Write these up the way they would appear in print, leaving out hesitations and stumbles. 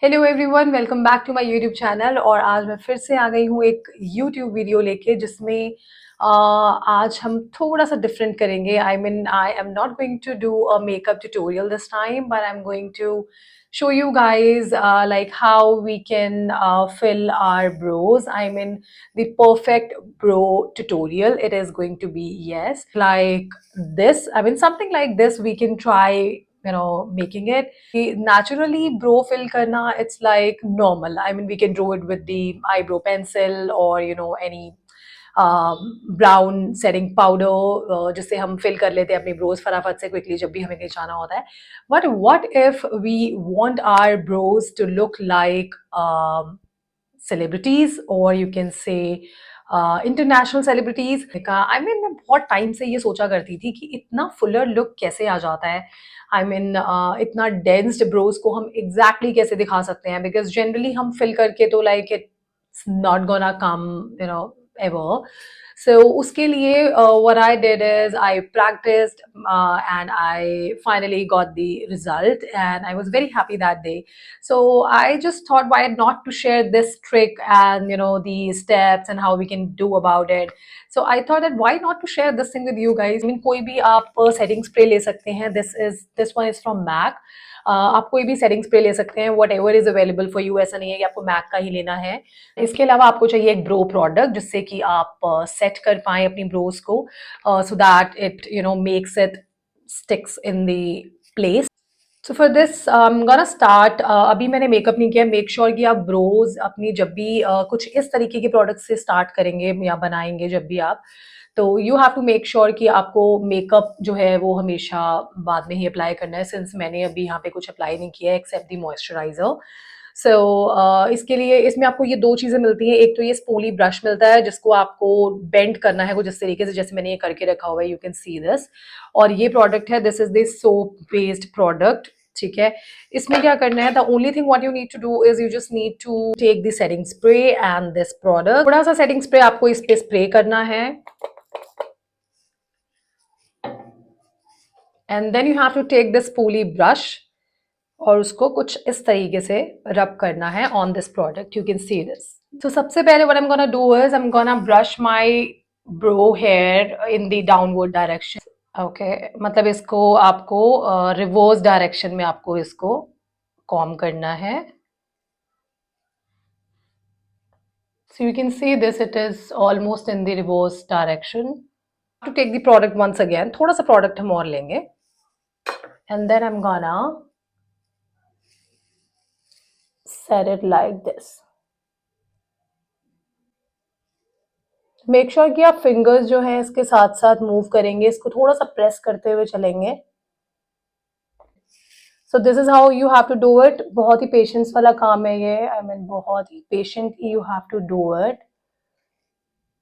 Hello everyone, welcome back to my YouTube channel. और आज मैं फिर से आ गई हूँ एक यूट्यूब वीडियो लेके जिसमें आज हम थोड़ा सा डिफरेंट करेंगे। I am not going to do a makeup tutorial this time, but I am going to show you guys like how we can fill our brows. The perfect bro tutorial, it is going to be, yes, like this. Something like this we can try, making it naturally. Bro fill karna, it's like normal. We can draw it with the eyebrow pencil or any brown setting powder जिससे हम fill कर लेते हैं अपनी Broz फटाफट से quickly जब भी हमें कहीं जाना होता है. But what if we want our bros to look like celebrities, or you can say international celebrities का. मैं बहुत टाइम से ये सोचा करती थी कि इतना फुलर लुक कैसे आ जाता है. इतना डेंस्ड ब्रोज को हम एग्जैक्टली कैसे दिखा सकते हैं, बिकॉज जनरली हम फिल करके तो like it's not gonna come ever. So उसके लिए what I did is I practiced and I finally got the result and I was very happy that day. So I just thought, why not to share this trick and the steps and how we can do about it. So I thought that why not to share this thing with you guys. कोई भी आप setting spray ले सकते हैं. This one is from MAC. आप कोई भी setting spray ले सकते हैं, what ever is available for you. ऐसा नहीं है कि आपको मैक का ही लेना है. इसके अलावा आपको चाहिए एक ब्रो प्रोडक्ट जिससे कि आप सेट कर पाएं अपनी ब्रोज को, so that it makes it sticks in the place. So for this I am gonna start. अभी मैंने मेकअप नहीं किया. मेक श्योर कि आप ब्रोज अपनी जब भी कुछ इस तरीके के प्रोडक्ट से स्टार्ट करेंगे या बनाएंगे जब भी आप, तो you have to make sure कि आपको मेकअप जो है वो हमेशा बाद में ही अप्लाई करना है. सिंस मैंने अभी यहाँ पे कुछ अप्लाई नहीं किया है एक्सेप्ट द मॉइस्चराइजर. सो इसके लिए इसमें आपको ये दो चीज़ें मिलती हैं. एक तो ये स्पूली ब्रश मिलता है जिसको आपको बेंड करना है कुछ इस तरीके से, जैसे मैंने ये करके रखा हुआ है, यू कैन सी दिस. और ये प्रोडक्ट है, this is the soap based product. ठीक है, इसमें क्या करना है, the only thing what you need to do is you just need to take the setting spray and this product. थोड़ा सा सेटिंग स्प्रे आपको इस पे स्प्रे करना है and then you have to take this spoolie brush और उसको कुछ इस तरीके से रब करना है on this product. You can see this. तो सबसे पहले what I am gonna do is I am gonna brush my brow hair in the downward direction. Okay, मतलब इसको आपको रिवर्स डायरेक्शन में आपको इसको कॉम करना है. So you can see this, it is almost in the reverse direction. To take the product once again, थोड़ा सा प्रोडक्ट हम और लेंगे and then I am gonna set it like this. Make sure कि आप fingers जो हैं इसके साथ साथ मूव करेंगे, इसको थोड़ा सा प्रेस करते हुए चलेंगे. So this is how you have to do it. बहुत ही पेशेंस वाला काम है ये. बहुत ही patiently you have to do it.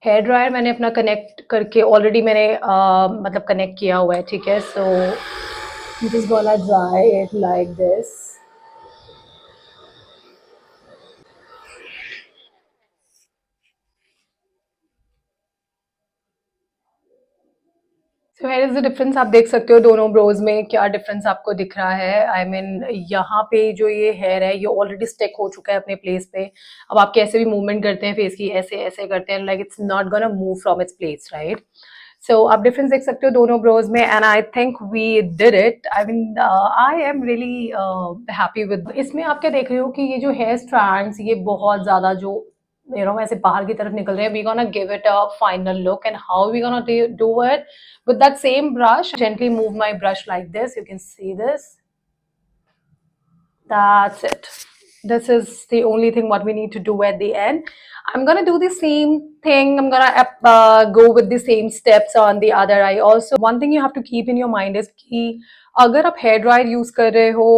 Hair dryer मैंने अपना कनेक्ट करके ऑलरेडी मैंने मतलब कनेक्ट किया हुआ है. ठीक है, so this gonna dry it like this. So here is the difference. आप देख सकते हो दोनों ब्रोज में क्या डिफरेंस आपको दिख रहा है. यहाँ पे जो ये हेयर है ये ऑलरेडी स्टिक हो चुका है अपने प्लेस पे. अब आप कैसे भी मूवमेंट करते हैं फेस की, ऐसे ऐसे करते हैं, like it's not gonna move from its place, right. So आप डिफरेंस देख सकते हो दोनों ब्रोज में and I think we did it. I am really happy with. इसमें आप क्या देख रहे हो कि ये जो हेयर स्ट्रैंड्स ये बहुत ज्यादा जो ऐसे बाहर की तरफ निकल रहे हैं. We gonna give it a final look and how we gonna do it with that same brush. Gently move my brush like this, you can see this. That's it. This is the only thing what we need to do at the end. I'm gonna do the same thing. I'm gonna go with the same steps on the other eye also. One thing you have to keep in your mind is कि अगर आप hair dryer use कर रहे हो,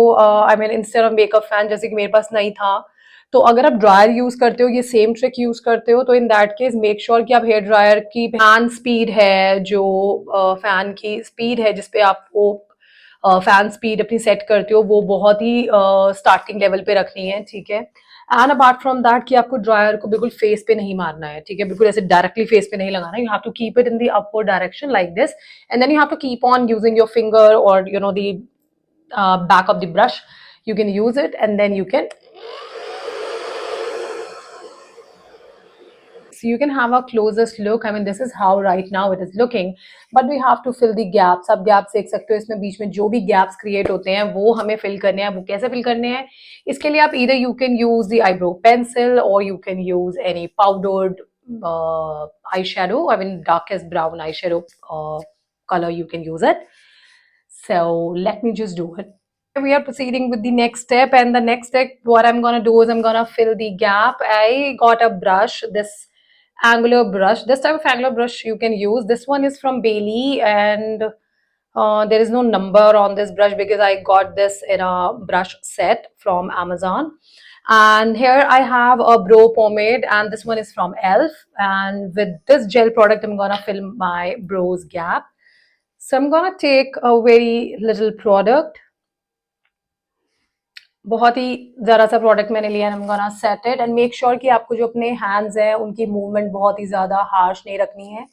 instead of makeup fan जैसे कि मेरे पास नहीं था, तो अगर आप ड्रायर यूज करते हो, ये सेम ट्रिक यूज करते हो, तो in that case make sure कि आप हेयर ड्रायर की फैन स्पीड है, जो फैन की स्पीड है जिसपे आपको फैन स्पीड अपनी सेट करते हो, वो बहुत ही स्टार्टिंग लेवल पे रखनी है. ठीक है, एंड अपार्ट फ्रॉम दैट कि आपको ड्रायर को बिल्कुल फेस पे नहीं मारना है. ठीक है, बिल्कुल ऐसे डायरेक्टली फेस पे नहीं लगाना. You have to keep it in the upward direction like this and then you have to keep on using your finger और the back of the brush. You can use it and then you can have a closest look. I mean, this is how right now it is looking, but we have to fill the gaps. आप gaps देख सकते हो, इसमें बीच में जो भी gaps create होते हैं वो हमें fill करने हैं. वो कैसे fill करने हैं? इसके लिए आप either you can use the eyebrow pencil or you can use any powdered eyeshadow. I mean, darkest brown eyeshadow color, you can use it. So let me just do it. We are proceeding with the next step, and the next step, what I'm gonna do is I'm gonna fill the gap. I got a brush, this angular brush. This type of angular brush you can use. This one is from Bailey, and there is no number on this brush because I got this in a brush set from Amazon. And here I have a brow pomade, and this one is from Elf. And with this gel product, I'm gonna fill my brows gap. So I'm gonna take a very little product. बहुत ही ज़रा सा product मैंने लिया है. I'm gonna set it and make sure कि आपको जो अपने हैंड्स हैं उनकी मूवमेंट बहुत ही ज़्यादा हार्श नहीं रखनी है.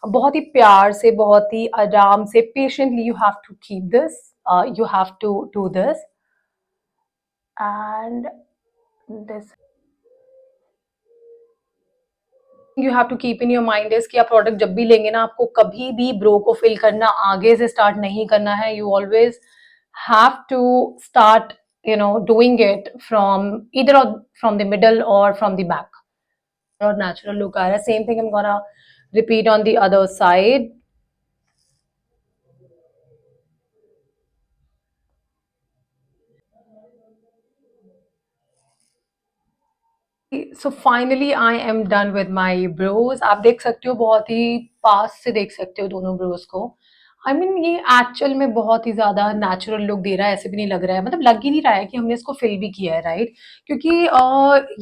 बहुत ही प्यार से, बहुत ही आराम से, patiently you have to keep this, you have to do this and this. You have to keep in your mind is कि आप प्रोडक्ट जब भी लेंगे ना, आपको कभी भी ब्रो को फिल करना आगे से स्टार्ट नहीं करना है. You always have to start doing it from either from the middle or from the back. और natural look आ रहा है. Same thing I'm gonna repeat on the other side. So finally I am done with my brows. आप देख सकते हो, बहुत ही पास से देख सकते हो दोनों ब्रोज को. आई मीन ये एक्चुअल में बहुत ही ज्यादा नेचुरल लुक दे रहा है. ऐसे भी नहीं लग रहा है, मतलब लग ही नहीं रहा है कि हमने इसको फिल भी किया है, राइट? क्योंकि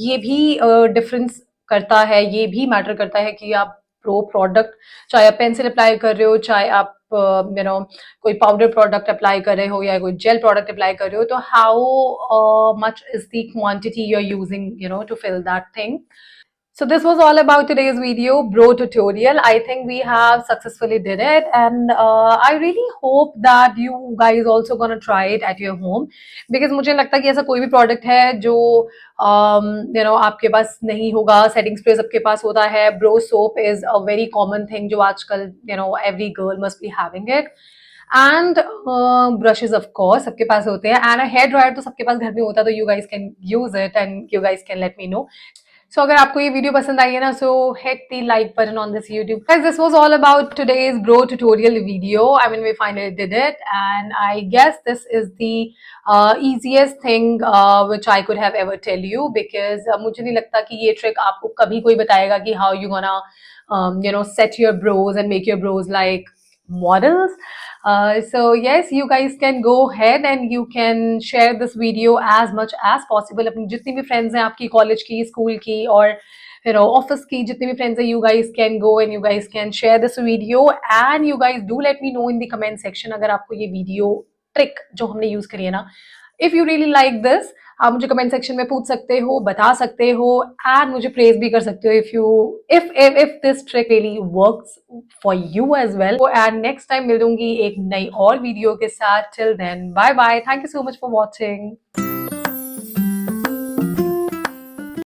ये भी डिफरेंस करता है, ये भी मैटर करता है कि आप प्रो प्रोडक्ट, चाहे आप पेंसिल अप्लाई कर रहे हो, चाहे आप कोई पाउडर प्रोडक्ट अप्लाई कर रहे हो या कोई जेल प्रोडक्ट अप्लाई कर रहे हो, तो how much is the quantity you are using to fill that thing. So this was all about today's video, bro tutorial. I think we have successfully did it, and I really hope that you guys also gonna try it at your home, because मुझे लगता है कि ऐसा कोई भी product है जो आपके पास नहीं होगा. Setting spray सबके पास होता है. Bro soap is a very common thing जो आजकल every girl must be having it. And brushes of course सबके पास होते हैं, and a hair dryer तो सबके पास घर में होता है, तो you guys can use it and you guys can let me know. So अगर आपको ये वीडियो पसंद आई है ना, so hit the like button on this YouTube. Guys, this was all about today's bro tutorial video. I mean, we finally did it, and I guess this is the easiest thing which I could have ever tell you, because मुझे नहीं लगता कि ये trick आपको कभी कोई बताएगा कि how you gonna set your brows and make your brows like models. So yes, you guys can go ahead and you can share this video as much as possible. अपनी जितनी भी friends हैं आपकी college की, school की, और office की जितनी भी friends हैं, you guys can go and you guys can share this video, and you guys do let me know in the comment section अगर आपको ये video trick जो हमने use करी है ना, if you really like this, आप मुझे कमेंट सेक्शन में पूछ सकते हो, बता सकते हो, एंड मुझे प्रेज भी कर सकते हो if this trick really works for you as well. And next time मिलूंगी एक नई और वीडियो के साथ. Till then, bye bye. Thank you so much for watching.